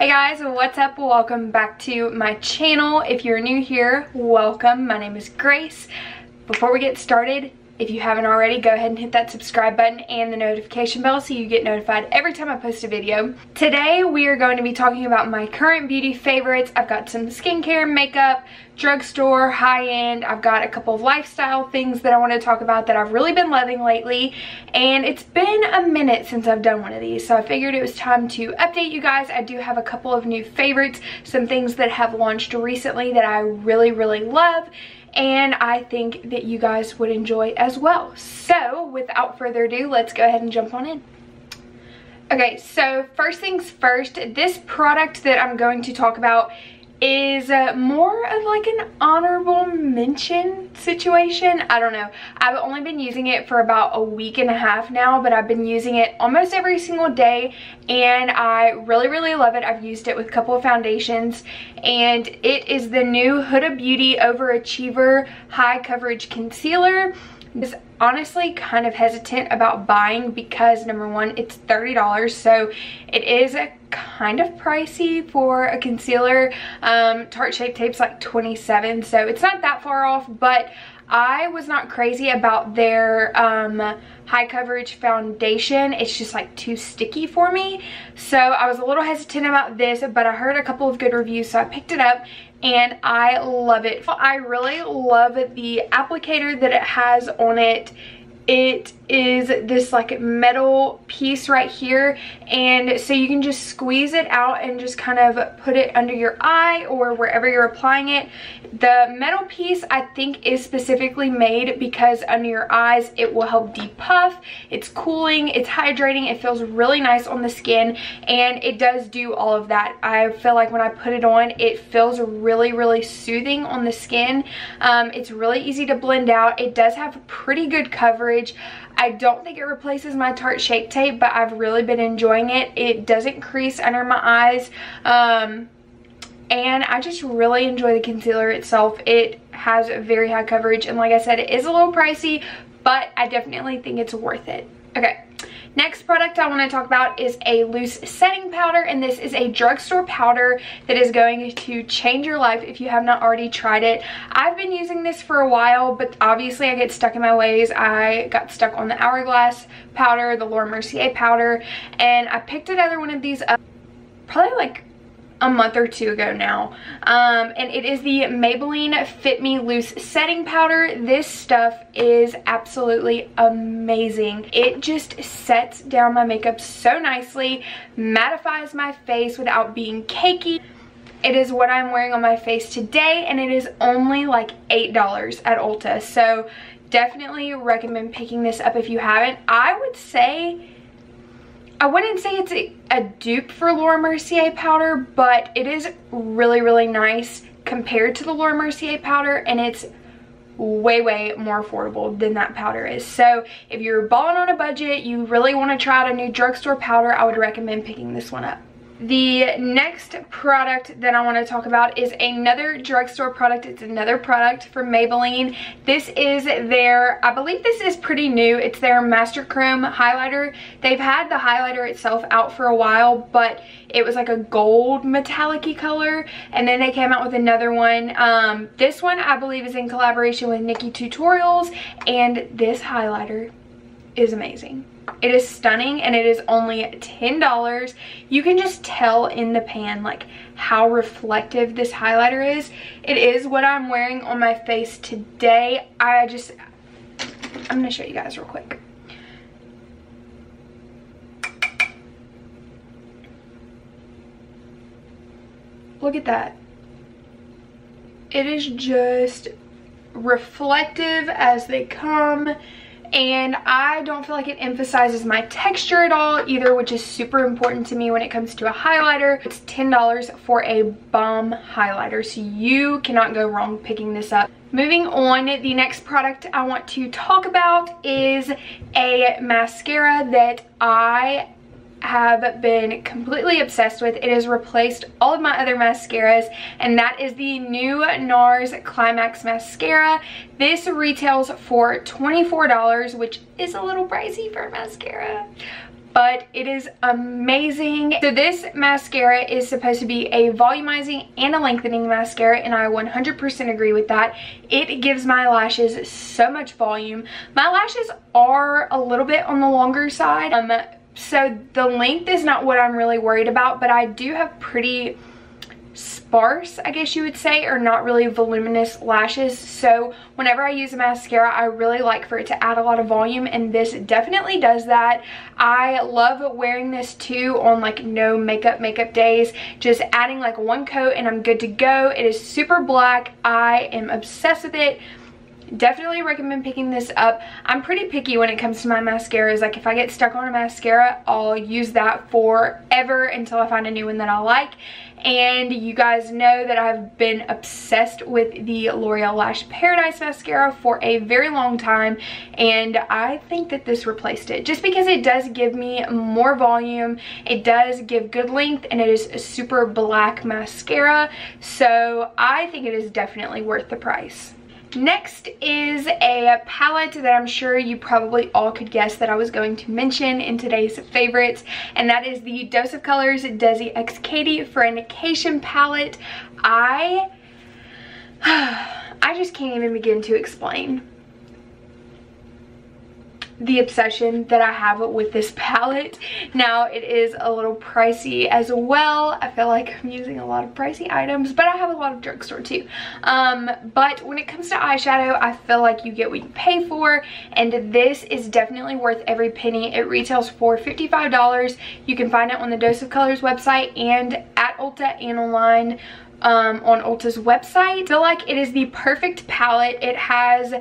Hey guys, what's up? Welcome back to my channel. If you're new here, welcome. My name is Grace. Before we get started, if you haven't already, go ahead and hit that subscribe button and the notification bell so you get notified every time I post a video. Today we are going to be talking about my current beauty favorites. I've got some skincare, makeup, drugstore, high-end. I've got a couple of lifestyle things that I want to talk about that I've really been loving lately, and it's been a minute since I've done one of these, so I figured it was time to update you guys. I do have a couple of new favorites, some things that have launched recently that I really love, and I think that you guys would enjoy as well. So without further ado, let's go ahead and jump on in. Okay, so first things first, this product that I'm going to talk about is more of like an honorable mention situation. I don't know. I've only been using it for about a week and a half now, but I've been using it almost every single day and I really love it. I've used it with a couple of foundations and it is the new Huda Beauty Overachiever High Coverage Concealer. Is honestly kind of hesitant about buying because number one, it's $30, so it is kind of pricey for a concealer. Tarte Shape Tape's like $27, so it's not that far off, but I was not crazy about their high coverage foundation. It's just like too sticky for me, so I was a little hesitant about this, but I heard a couple of good reviews, so I picked it up and I love it. I really love the applicator that it has on it. It is this like metal piece right here, and so you can just squeeze it out and just kind of put it under your eye or wherever you're applying it. The metal piece I think is specifically made because under your eyes it will help depuff. It's cooling, it's hydrating, it feels really nice on the skin, and it does do all of that. I feel like when I put it on, it feels really soothing on the skin. It's really easy to blend out. It does have pretty good coverage. I don't think it replaces my Tarte Shape Tape, but I've really been enjoying it. It doesn't crease under my eyes, and I just really enjoy the concealer itself. It has very high coverage, and like I said, it is a little pricey, but I definitely think it's worth it. Okay. Next product I want to talk about is a loose setting powder, and this is a drugstore powder that is going to change your life if you have not already tried it. I've been using this for a while, but obviously I get stuck in my ways. I got stuck on the Hourglass powder, the Laura Mercier powder, and I picked another one of these up probably like a month or two ago now, and it is the Maybelline Fit Me Loose Setting Powder. This stuff is absolutely amazing. It just sets down my makeup so nicely, mattifies my face without being cakey. It is what I'm wearing on my face today, and it is only like $8 at Ulta, so definitely recommend picking this up if you haven't. I wouldn't say it's a dupe for Laura Mercier powder, but it is really nice compared to the Laura Mercier powder, and it's way more affordable than that powder is. So if you're balling on a budget, you really want to try out a new drugstore powder, I would recommend picking this one up. The next product that I want to talk about is another drugstore product. It's another product from Maybelline. This is their, I believe this is pretty new, it's their Master Chrome highlighter. They've had the highlighter itself out for a while, but it was like a gold metallic-y color, and then they came out with another one. This one I believe is in collaboration with Nikki Tutorials, and this highlighter is amazing. It is stunning, and it is only $10. You can just tell in the pan like how reflective this highlighter is. It is what I'm wearing on my face today. I'm gonna show you guys real quick. Look at that. It is just reflective as they come, and I don't feel like it emphasizes my texture at all either, which is super important to me when it comes to a highlighter. It's $10 for a bomb highlighter, so you cannot go wrong picking this up. Moving on, the next product I want to talk about is a mascara that I have been completely obsessed with. It has replaced all of my other mascaras, and that is the new NARS Climax Mascara. This retails for $24, which is a little pricey for a mascara, but it is amazing. So this mascara is supposed to be a volumizing and a lengthening mascara, and I 100% agree with that. It gives my lashes so much volume. My lashes are a little bit on the longer side, so the length is not what I'm really worried about, but I do have pretty sparse, I guess you would say, or not really voluminous lashes. So whenever I use a mascara, I really like for it to add a lot of volume, and this definitely does that. I love wearing this too on like no makeup days, just adding like one coat and I'm good to go. It is super black. I am obsessed with it. Definitely recommend picking this up. I'm pretty picky when it comes to my mascaras. Like if I get stuck on a mascara, I'll use that forever until I find a new one that I like. And you guys know that I've been obsessed with the L'Oreal Lash Paradise mascara for a very long time, and I think that this replaced it just because it does give me more volume, it does give good length, and it is a super black mascara, so I think it is definitely worth the price. Next is a palette that I'm sure you probably all could guess that I was going to mention in today's favorites, and that is the Dose of Colors DesixKaty Friendcation Palette. I just can't even begin to explain the obsession that I have with this palette. Now it is a little pricey as well. I feel like I'm using a lot of pricey items, but I have a lot of drugstore too. But when it comes to eyeshadow, I feel like you get what you pay for, and this is definitely worth every penny. It retails for $55. You can find it on the Dose of Colors website and at Ulta and online on Ulta's website. I feel like it is the perfect palette. It has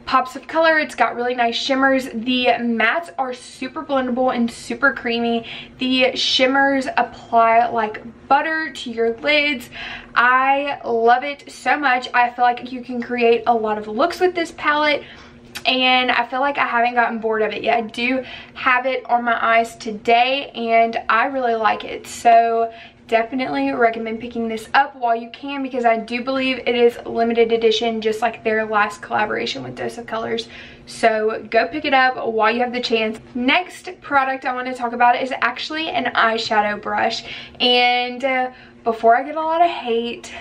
pops of color, it's got really nice shimmers. The mattes are super blendable and super creamy. The shimmers apply like butter to your lids. I love it so much. I feel like you can create a lot of looks with this palette, and I feel like I haven't gotten bored of it yet. I do have it on my eyes today and I really like it, so definitely recommend picking this up while you can, because I do believe it is limited edition, just like their last collaboration with Dose of Colors. So go pick it up while you have the chance. Next product I want to talk about is actually an eyeshadow brush, and before I get a lot of hate,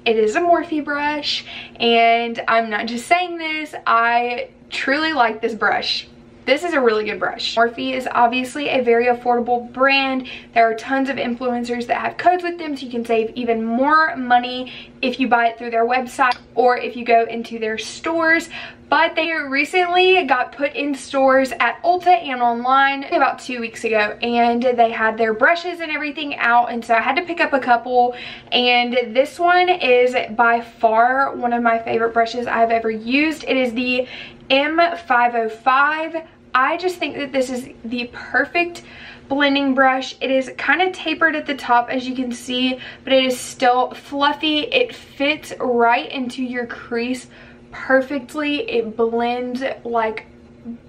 it is a Morphe brush, and I'm not just saying this, I truly like this brush. This is a really good brush. Morphe is obviously a very affordable brand. There are tons of influencers that have codes with them, so you can save even more money if you buy it through their website or if you go into their stores. But they recently got put in stores at Ulta and online about 2 weeks ago, and they had their brushes and everything out, and so I had to pick up a couple, and this one is by far one of my favorite brushes I've ever used. It is the M505. I just think that this is the perfect blending brush. It is kind of tapered at the top, as you can see, but it is still fluffy. It fits right into your crease perfectly. It blends like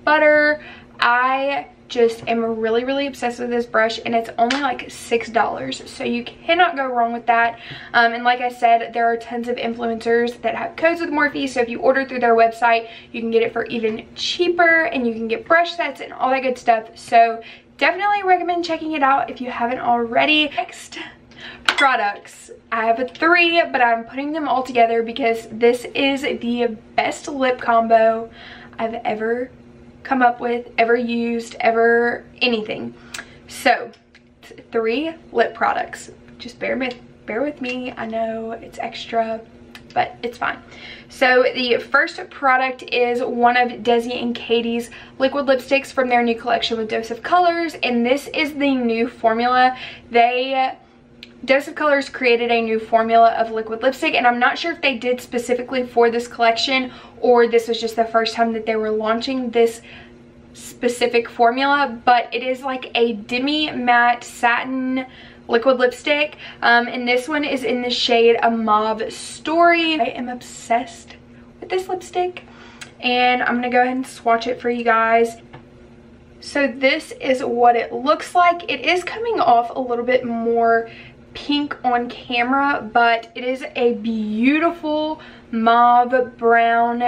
butter. I just am really obsessed with this brush, and it's only like $6, so you cannot go wrong with that. And like I said, there are tons of influencers that have codes with Morphe, so if you order through their website, you can get it for even cheaper, and you can get brush sets and all that good stuff. So definitely recommend checking it out if you haven't already. Next products, I have 3, but I'm putting them all together because this is the best lip combo I've ever come up with, ever used, ever anything. So 3 lip products. Just bear with me. I know it's extra, but it's fine. So the first product is one of DesixKaty's liquid lipsticks from their new collection with Dose of Colors, and this is the new formula. Dose of Colors created a new formula of liquid lipstick, and I'm not sure if they did specifically for this collection or this was just the first time that they were launching this specific formula, but it is like a demi matte satin liquid lipstick, and this one is in the shade A Mauve Story. I am obsessed with this lipstick, and I'm gonna go ahead and swatch it for you guys. So this is what it looks like. It is coming off a little bit more pink on camera, but it is a beautiful mauve brown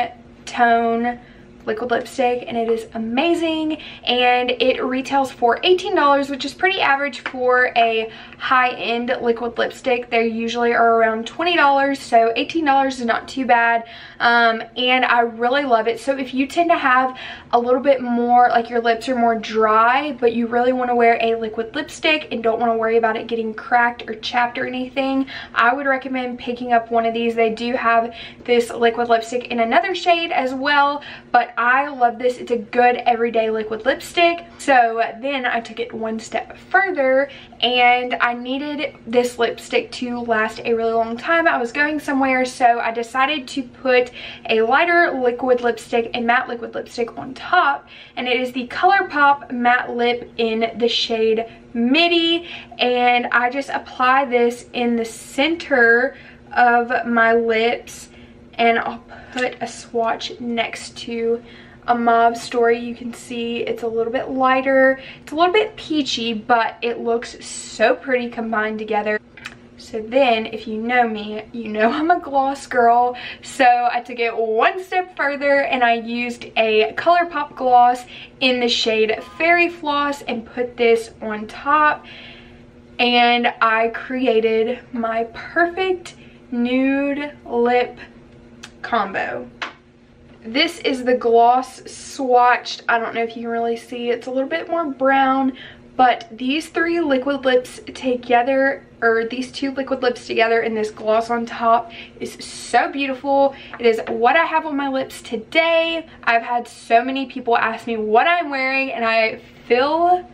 tone liquid lipstick, and it is amazing, and it retails for $18, which is pretty average for a high-end liquid lipstick. They usually are around $20, so $18 is not too bad, and I really love it. So if you tend to have a little bit more, like your lips are more dry, but you really want to wear a liquid lipstick and don't want to worry about it getting cracked or chapped or anything, I would recommend picking up one of these. They do have this liquid lipstick in another shade as well, but I love this. It's a good everyday liquid lipstick. So then I took it one step further, and I needed this lipstick to last a really long time. I was going somewhere, so I decided to put a lighter liquid lipstick, a matte liquid lipstick on top, and it is the ColourPop Matte Lip in the shade Midi, and I just apply this in the center of my lips, and I'll put a swatch next to a Mauve Story. You can see it's a little bit lighter, it's a little bit peachy, but it looks so pretty combined together. So then, if you know me, you know I'm a gloss girl, so I took it one step further and I used a ColourPop gloss in the shade Fairy Floss and put this on top, and I created my perfect nude lip combo. This is the gloss swatched. I don't know if you can really see. It's a little bit more brown, but these three liquid lips together, or these two liquid lips together and this gloss on top is so beautiful. It is what I have on my lips today. I've had so many people ask me what I'm wearing, and I feel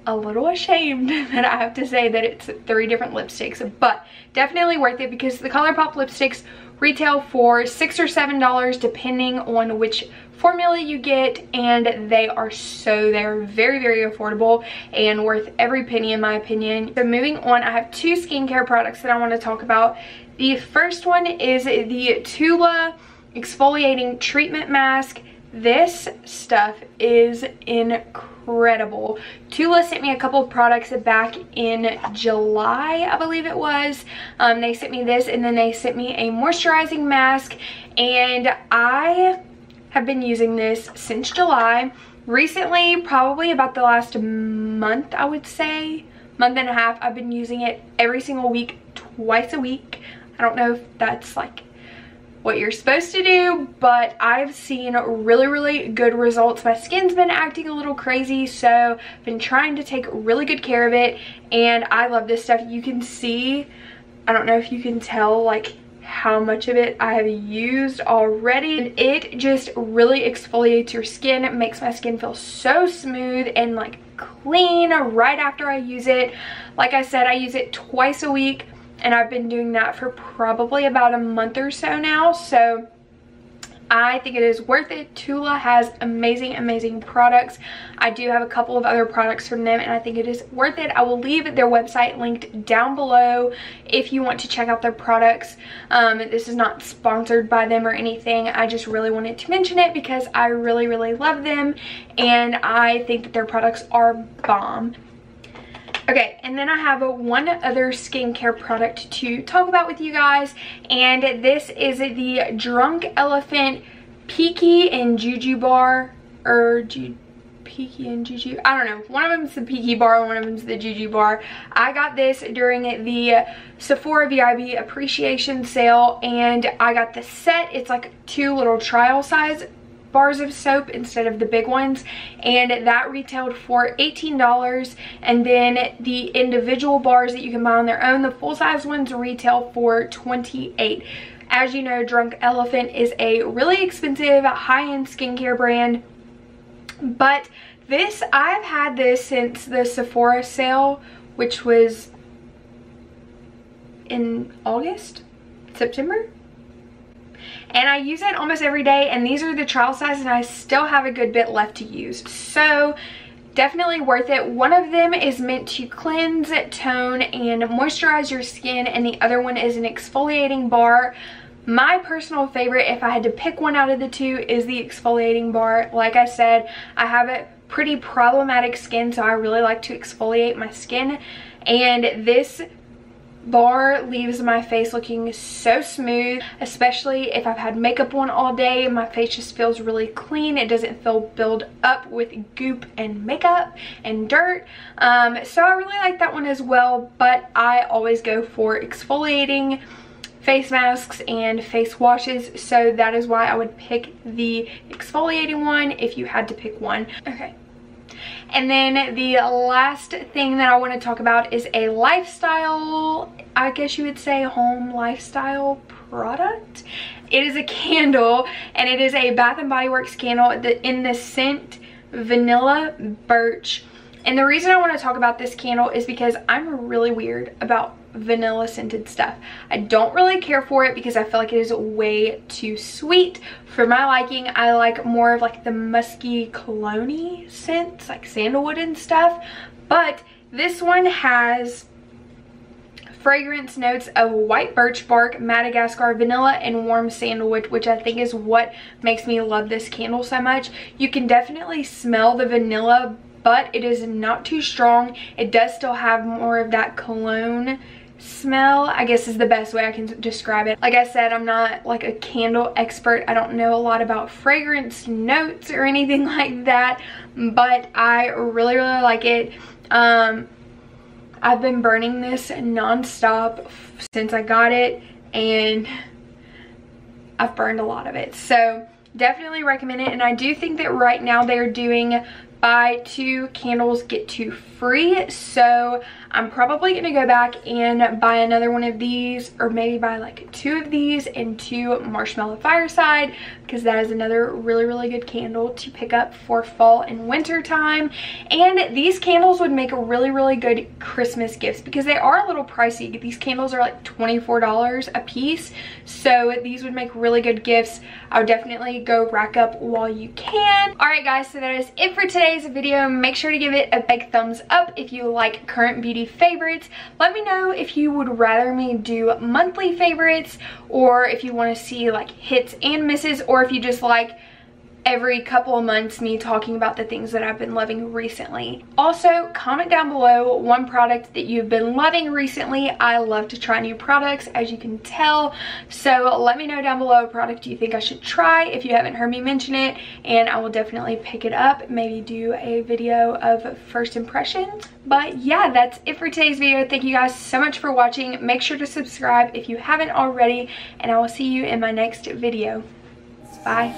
a little ashamed that I have to say that it's 3 different lipsticks, but definitely worth it because the ColourPop lipsticks retail for $6 or $7 depending on which formula you get, and they're very, very affordable and worth every penny in my opinion. So moving on, I have 2 skincare products that I want to talk about. The first one is the Tula Exfoliating Treatment Mask. This stuff is incredible. Tula sent me a couple of products back in July, I believe it was. They sent me this, and then they sent me a moisturizing mask, and I have been using this since July. Recently, probably about the last month, I would say, month and a half, I've been using it every single week, twice a week. I don't know if that's like what you're supposed to do, but I've seen really, really good results. My skin's been acting a little crazy, so I've been trying to take really good care of it, and I love this stuff. You can see, I don't know if you can tell like how much of it I have used already, and it just really exfoliates your skin. It makes my skin feel so smooth and like clean right after I use it. Like I said, I use it twice a week, and I've been doing that for probably about a month or so now, so I think it is worth it. Tula has amazing, amazing products. I do have a couple of other products from them, and I think it is worth it. I will leave their website linked down below if you want to check out their products. This is not sponsored by them or anything. I just really wanted to mention it because I really, really love them, and I think that their products are bomb. Okay, and then I have one other skincare product to talk about with you guys, and this is the Drunk Elephant Peaky and Juju Bar, or Peaky and Juju, I don't know. One of them is the Peaky Bar and one of them is the Juju Bar. I got this during the Sephora VIB appreciation sale, and I got the set. It's like 2 little trial size bars of soap instead of the big ones, and that retailed for $18, and then the individual bars that you can buy on their own, the full-size ones, retail for $28. As you know, Drunk Elephant is a really expensive high-end skincare brand, but this, I've had this since the Sephora sale, which was in August, September, and I use it almost every day, and these are the trial size, and I still have a good bit left to use, so definitely worth it. One of them is meant to cleanse, tone, and moisturize your skin, and the other one is an exfoliating bar. My personal favorite, if I had to pick one out of the 2, is the exfoliating bar. Like I said, I have a pretty problematic skin, so I really like to exfoliate my skin, and this bar leaves my face looking so smooth, especially if I've had makeup on all day. My face just feels really clean. It doesn't feel built up with goop and makeup and dirt. So I really like that one as well, but I always go for exfoliating face masks and face washes, so that is why I would pick the exfoliating one if you had to pick one. Okay. And then the last thing that I want to talk about is a lifestyle, I guess you would say home lifestyle product. It is a candle, and it is a Bath & Body Works candle in the scent Vanilla Birch. And the reason I want to talk about this candle is because I'm really weird about vanilla scented stuff. I don't really care for it because I feel like it is way too sweet for my liking. I like more of like the musky cologne-y scents, like sandalwood and stuff. But this one has fragrance notes of white birch bark, Madagascar vanilla, and warm sandalwood, which I think is what makes me love this candle so much. You can definitely smell the vanilla, but it is not too strong. It does still have more of that cologne smell, I guess is the best way I can describe it. Like I said, I'm not like a candle expert. I don't know a lot about fragrance notes or anything like that, but I really like it. I've been burning this non-stop since I got it, and I've burned a lot of it, so definitely recommend it. And I do think that right now they're doing buy 2 candles get 2 free, so I'm probably gonna go back and buy another one of these, or maybe buy like 2 of these and 2 Marshmallow Fireside, because that is another really good candle to pick up for fall and winter time. And these candles would make really good Christmas gifts because they are a little pricey. These candles are like $24 a piece, so these would make really good gifts. I would definitely go rack up while you can. All right guys, so that is it for today's video. Make sure to give it a big thumbs up if you like current beauty favorites. Let me know if you would rather me do monthly favorites, or if you want to see like hits and misses, or if you just like every couple of months me talking about the things that I've been loving recently. Also, comment down below one product that you've been loving recently. I love to try new products, as you can tell, so let me know down below a product you think I should try if you haven't heard me mention it, and I will definitely pick it up, maybe do a video of first impressions. But yeah, that's it for today's video. Thank you guys so much for watching. Make sure to subscribe if you haven't already, and I will see you in my next video. Bye.